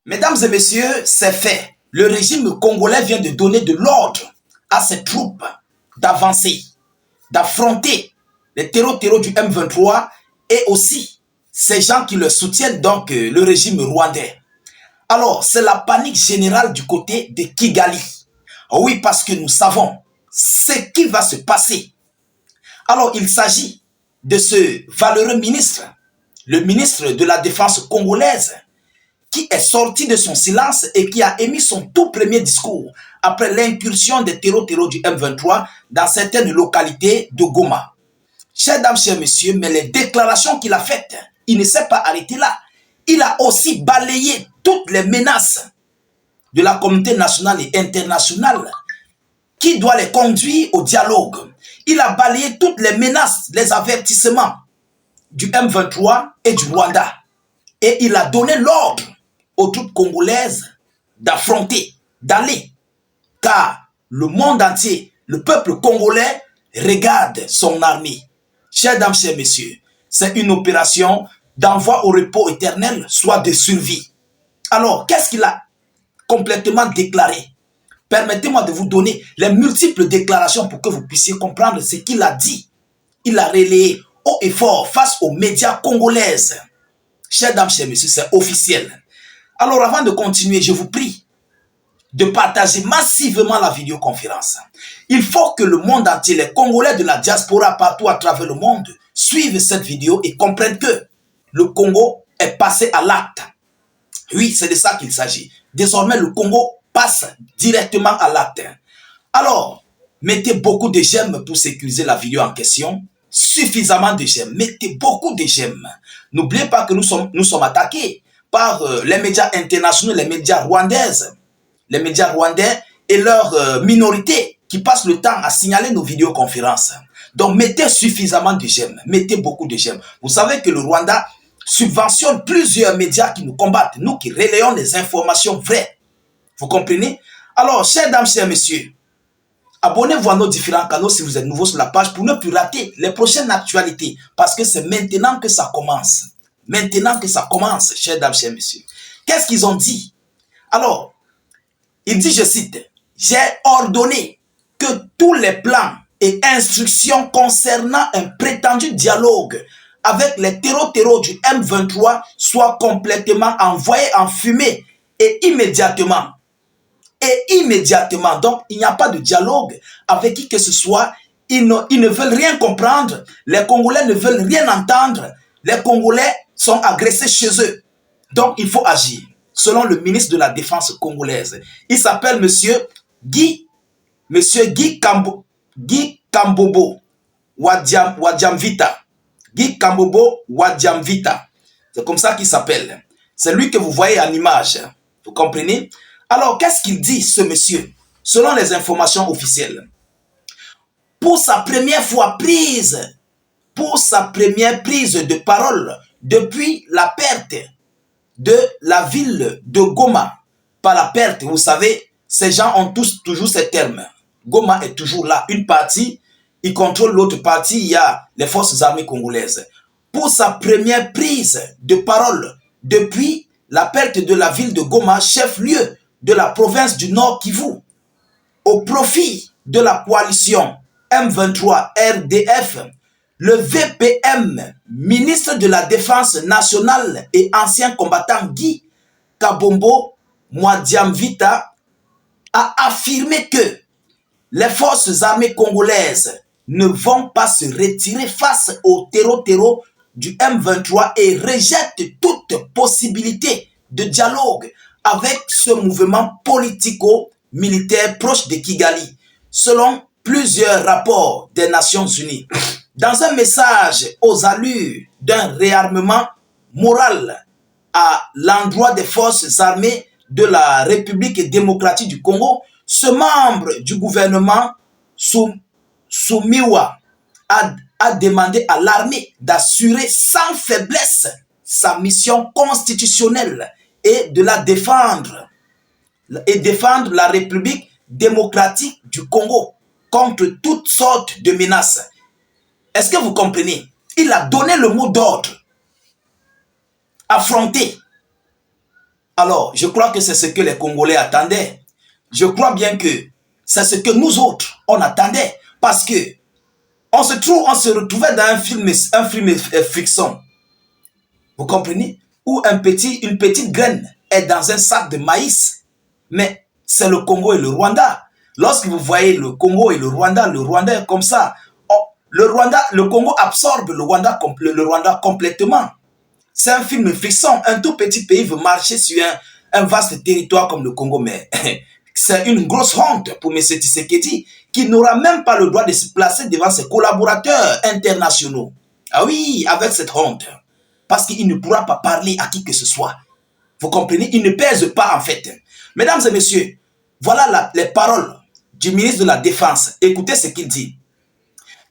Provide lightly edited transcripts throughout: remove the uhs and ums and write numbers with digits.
Mesdames et messieurs, c'est fait. Le régime congolais vient de donner de l'ordre à ses troupes d'avancer, d'affronter les terreaux du M23 et aussi ces gens qui le soutiennent, donc le régime rwandais. Alors, c'est la panique générale du côté de Kigali. Oui, parce que nous savons ce qui va se passer. Alors, il s'agit de ce valeureux ministre, le ministre de la Défense congolaise, qui est sorti de son silence et qui a émis son tout premier discours après l'incursion des terreaux du M23 dans certaines localités de Goma. Chers dames, chers messieurs, mais les déclarations qu'il a faites, il ne s'est pas arrêté là. Il a aussi balayé toutes les menaces de la communauté nationale et internationale qui doit les conduire au dialogue. Il a balayé toutes les menaces, les avertissements du M23 et du Rwanda. Et il a donné l'ordre aux troupes congolaises d'affronter, d'aller. Car le monde entier, le peuple congolais regarde son armée. Chers dames, chers messieurs, c'est une opération d'envoi au repos éternel, soit de survie. Alors, qu'est-ce qu'il a complètement déclaré? Permettez-moi de vous donner les multiples déclarations pour que vous puissiez comprendre ce qu'il a dit. Il a relayé haut et fort face aux médias congolaises. Chers dames, chers messieurs, c'est officiel. Alors, avant de continuer, je vous prie de partager massivement la vidéoconférence. Il faut que le monde entier, les Congolais de la diaspora partout à travers le monde, suivent cette vidéo et comprennent que le Congo est passé à l'acte. Oui, c'est de ça qu'il s'agit. Désormais, le Congo passe directement à l'acte. Alors, mettez beaucoup de j'aime pour sécuriser la vidéo en question. Suffisamment de j'aime. Mettez beaucoup de j'aime. N'oubliez pas que nous sommes attaqués par les médias internationaux, les médias rwandaises. Les médias rwandais et leurs minorités qui passent le temps à signaler nos vidéoconférences. Donc, mettez suffisamment de j'aime. Mettez beaucoup de j'aime. Vous savez que le Rwanda subventionne plusieurs médias qui nous combattent. Nous qui relayons les informations vraies. Vous comprenez? Alors, chers dames, chers messieurs, abonnez-vous à nos différents canaux si vous êtes nouveau sur la page pour ne plus rater les prochaines actualités. Parce que c'est maintenant que ça commence. Maintenant que ça commence, chers dames, chers messieurs. Qu'est-ce qu'ils ont dit? Alors, il dit, je cite, « J'ai ordonné que tous les plans et instructions concernant un prétendu dialogue avec les terreaux du M23 soient complètement envoyés en fumée et immédiatement. » Et immédiatement, donc il n'y a pas de dialogue avec qui que ce soit. Ils ne veulent rien comprendre. Les Congolais ne veulent rien entendre. Les Congolais sont agressés chez eux. Donc il faut agir. Selon le ministre de la Défense congolaise, il s'appelle Monsieur Guy Kambobo Wadjamvita. Guy Kambobo Wadjamvita. C'est comme ça qu'il s'appelle. C'est lui que vous voyez en image. Vous comprenez? Alors, qu'est-ce qu'il dit, ce monsieur? Selon les informations officielles. Pour sa première prise de parole depuis la perte de la ville de Goma. Par la perte, vous savez, ces gens ont tous toujours ces termes. Goma est toujours là. Une partie, il contrôle l'autre partie, il y a les forces armées congolaises. Pour sa première prise de parole depuis la perte de la ville de Goma, chef-lieu de la province du Nord Kivu, au profit de la coalition M23 RDF, le VPM, ministre de la Défense nationale et ancien combattant Guy Kabombo Mwadiamvita, a affirmé que les forces armées congolaises ne vont pas se retirer face au terreau du M23 et rejettent toute possibilité de dialogue avec ce mouvement politico-militaire proche de Kigali, selon plusieurs rapports des Nations Unies. Dans un message aux allures d'un réarmement moral à l'endroit des forces armées de la République démocratique du Congo, ce membre du gouvernement Soumiwa a demandé à l'armée d'assurer sans faiblesse sa mission constitutionnelle et de la défendre la République démocratique du Congo contre toutes sortes de menaces. Est-ce que vous comprenez? Il a donné le mot d'ordre. Affronter. Alors, je crois que c'est ce que les Congolais attendaient. Je crois bien que c'est ce que nous autres, on attendait. Parce que on se retrouvait dans un film fiction. Vous comprenez? Où une petite graine est dans un sac de maïs. Mais c'est le Congo et le Rwanda. Lorsque vous voyez le Congo et le Rwanda est comme ça. Oh, le Congo absorbe le Rwanda complètement. C'est un film fiction. Un tout petit pays veut marcher sur un vaste territoire comme le Congo. Mais c'est une grosse honte pour M. Tshisekedi qui n'aura même pas le droit de se placer devant ses collaborateurs internationaux. Ah oui, avec cette honte. Parce qu'il ne pourra pas parler à qui que ce soit. Vous comprenez? Il ne pèse pas en fait. Mesdames et messieurs, voilà les paroles du ministre de la Défense. Écoutez ce qu'il dit.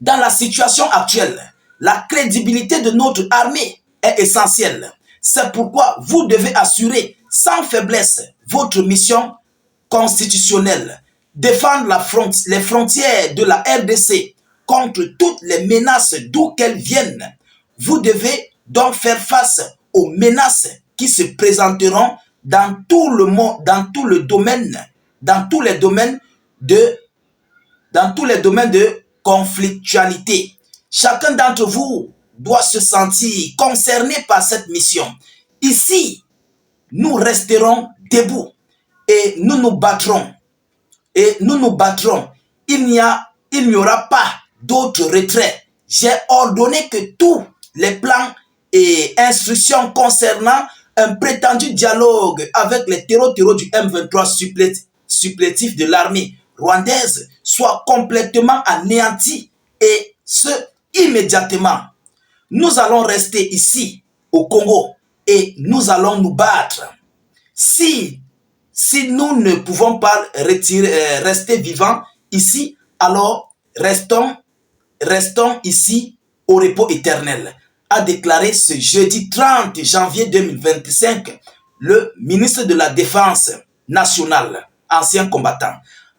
Dans la situation actuelle, la crédibilité de notre armée est essentielle. C'est pourquoi vous devez assurer sans faiblesse votre mission constitutionnelle. Défendre les frontières de la RDC contre toutes les menaces d'où qu'elles viennent. Vous devez donc faire face aux menaces qui se présenteront dans tout le monde, dans tous les domaines de conflictualité. Chacun d'entre vous doit se sentir concerné par cette mission. Ici, nous resterons debout et nous nous battrons. Il n'y aura pas d'autre retrait. J'ai ordonné que tous les plans et instructions concernant un prétendu dialogue avec les terreaux du M23 supplétifs de l'armée rwandaise soient complètement anéantis et ce immédiatement. Nous allons rester ici au Congo et nous allons nous battre. Si nous ne pouvons pas rester vivants ici, alors restons ici au repos éternel, a déclaré ce jeudi 30 janvier 2025 le ministre de la Défense nationale, ancien combattant.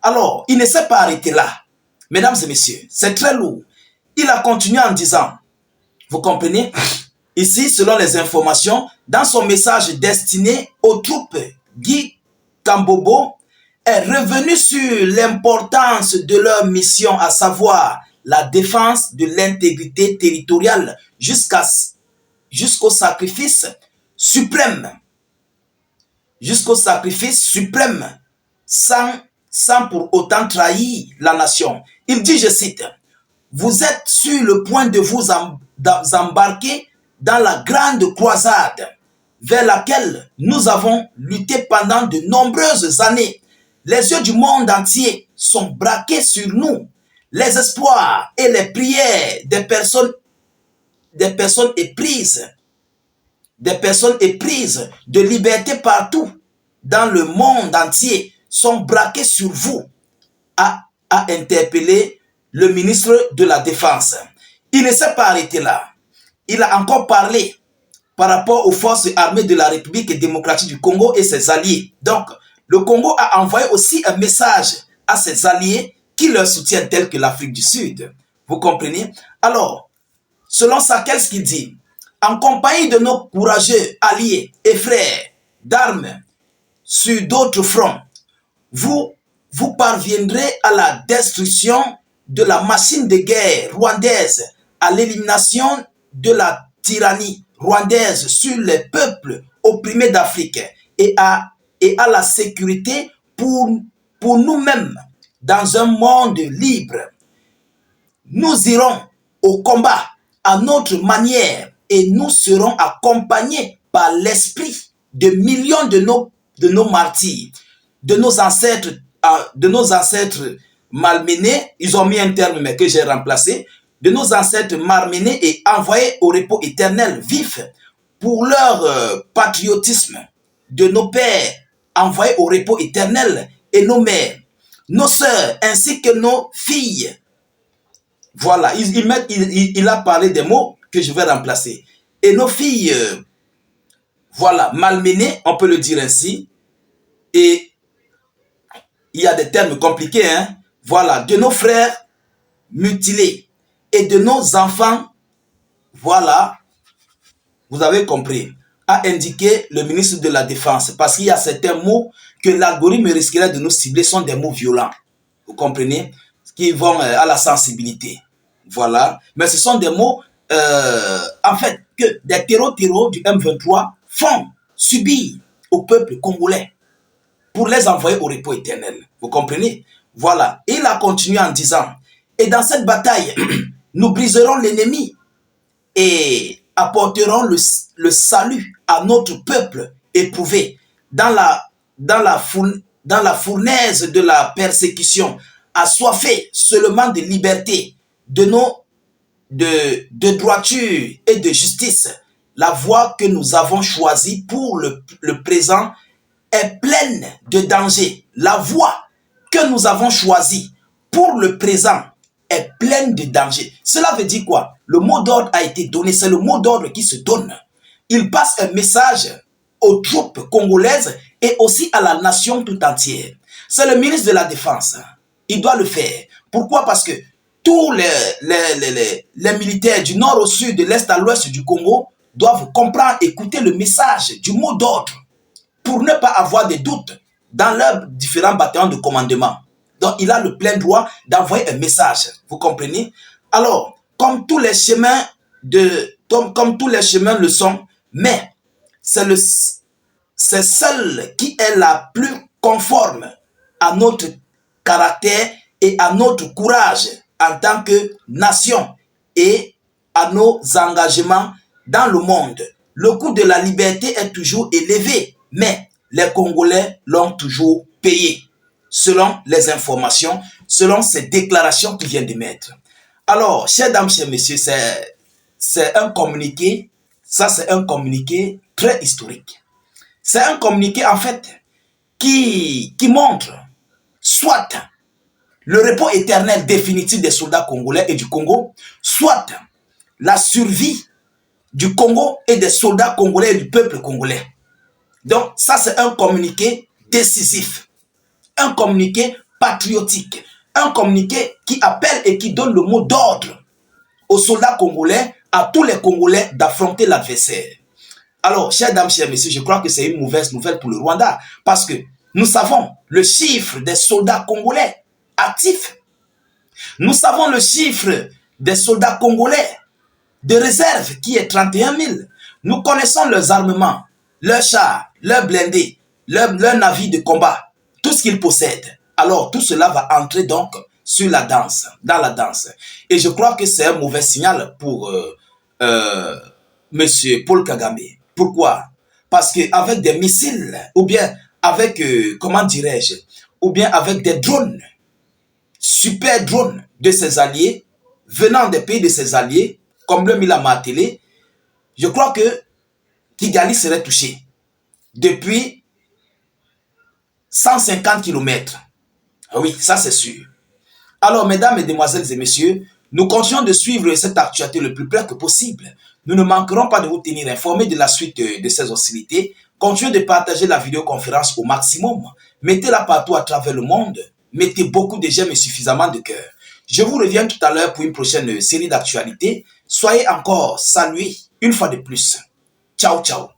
Alors, il ne s'est pas arrêté là. Mesdames et messieurs, c'est très lourd. Il a continué en disant, vous comprenez, ici, selon les informations, dans son message destiné aux troupes, Guy Kambobo est revenu sur l'importance de leur mission, à savoir la défense de l'intégrité territoriale jusqu'au sacrifice suprême. Jusqu'au sacrifice suprême, sans pour autant trahir la nation. Il dit, je cite, « Vous êtes sur le point de vous embarquer dans la grande croisade vers laquelle nous avons lutté pendant de nombreuses années. Les yeux du monde entier sont braqués sur nous. Les espoirs et les prières des personnes éprises de liberté partout dans le monde entier sont braqués sur vous, a interpellé le ministre de la Défense. Il ne s'est pas arrêté là. Il a encore parlé par rapport aux forces armées de la République démocratique du Congo et ses alliés. Donc, le Congo a envoyé aussi un message à ses alliés qui leur soutiennent, tels que l'Afrique du Sud. Vous comprenez? Alors, selon ça, qu'est-ce qu'il dit? En compagnie de nos courageux alliés et frères d'armes sur d'autres fronts, vous parviendrez à la destruction de la machine de guerre rwandaise, à l'élimination de la tyrannie rwandaise sur les peuples opprimés d'Afrique et à la sécurité pour nous-mêmes dans un monde libre. Nous irons au combat à notre manière et nous serons accompagnés par l'esprit de millions de nos martyrs, de nos ancêtres malmenés. Ils ont mis un terme mais que j'ai remplacé. De nos ancêtres malmenés et envoyés au repos éternel vif pour leur patriotisme. De nos pères envoyés au repos éternel et nos mères, nos sœurs ainsi que nos filles. Voilà, il a parlé des mots que je vais remplacer. Et nos filles, voilà, malmenées, on peut le dire ainsi. Et il y a des termes compliqués, hein. Voilà, de nos frères mutilés et de nos enfants, voilà, vous avez compris. a indiqué le ministre de la Défense, parce qu'il y a certains mots que l'algorithme risquerait de nous cibler, sont des mots violents, vous comprenez, qui vont à la sensibilité. Voilà, mais ce sont des mots, en fait, que des terreaux du M23 font subir au peuple congolais pour les envoyer au repos éternel. Vous comprenez? Voilà. Et il a continué en disant, et dans cette bataille, nous briserons l'ennemi et apporterons le salut à notre peuple éprouvé dans la fournaise de la persécution, assoiffé seulement de liberté, de droiture et de justice. La voie que nous avons choisie pour le présent est pleine de dangers. La voie que nous avons choisie pour le présent est pleine de dangers. Cela veut dire quoi? Le mot d'ordre a été donné, c'est le mot d'ordre qui se donne. Il passe un message aux troupes congolaises et aussi à la nation tout entière. C'est le ministre de la Défense. Il doit le faire. Pourquoi? Parce que tous les militaires du nord au sud, de l'est à l'ouest du Congo doivent comprendre, écouter le message du mot d'ordre pour ne pas avoir de doutes dans leurs différents bataillons de commandement. Donc, il a le plein droit d'envoyer un message. Vous comprenez? Alors, comme tous les chemins le sont, mais c'est celle qui est la plus conforme à notre caractère et à notre courage en tant que nation et à nos engagements dans le monde. Le coût de la liberté est toujours élevé, mais les Congolais l'ont toujours payé, selon les informations, selon ces déclarations qu'il vient de mettre. Alors, chers dames, chers messieurs, c'est un communiqué, ça c'est un communiqué très historique. C'est un communiqué en fait qui montre soit le repos éternel définitif des soldats congolais et du Congo, soit la survie du Congo et des soldats congolais et du peuple congolais. Donc ça c'est un communiqué décisif, un communiqué patriotique, un communiqué qui appelle et qui donne le mot d'ordre aux soldats congolais, à tous les Congolais d'affronter l'adversaire. Alors, chers dames, chers messieurs, je crois que c'est une mauvaise nouvelle pour le Rwanda, parce que nous savons le chiffre des soldats congolais actifs. Nous savons le chiffre des soldats congolais de réserve qui est 31 000. Nous connaissons leurs armements, leurs chars, leurs blindés, leurs navires de combat, tout ce qu'ils possèdent. Alors, tout cela va entrer donc sur la danse, dans la danse. Et je crois que c'est un mauvais signal pour Monsieur Paul Kagame. Pourquoi? Parce qu'avec des missiles, ou bien avec, comment dirais-je, ou bien avec des drones, super drones de ses alliés, venant des pays de ses alliés, comme le Mila Martelé, je crois que Kigali serait touché depuis 150 km. Oui, ça c'est sûr. Alors, mesdames, mesdemoiselles et messieurs, nous continuons de suivre cette actualité le plus près que possible. Nous ne manquerons pas de vous tenir informés de la suite de ces hostilités. Continuez de partager la vidéoconférence au maximum. Mettez-la partout à travers le monde. Mettez beaucoup de j'aime et suffisamment de cœur. Je vous reviens tout à l'heure pour une prochaine série d'actualités. Soyez encore salués une fois de plus. Ciao, ciao.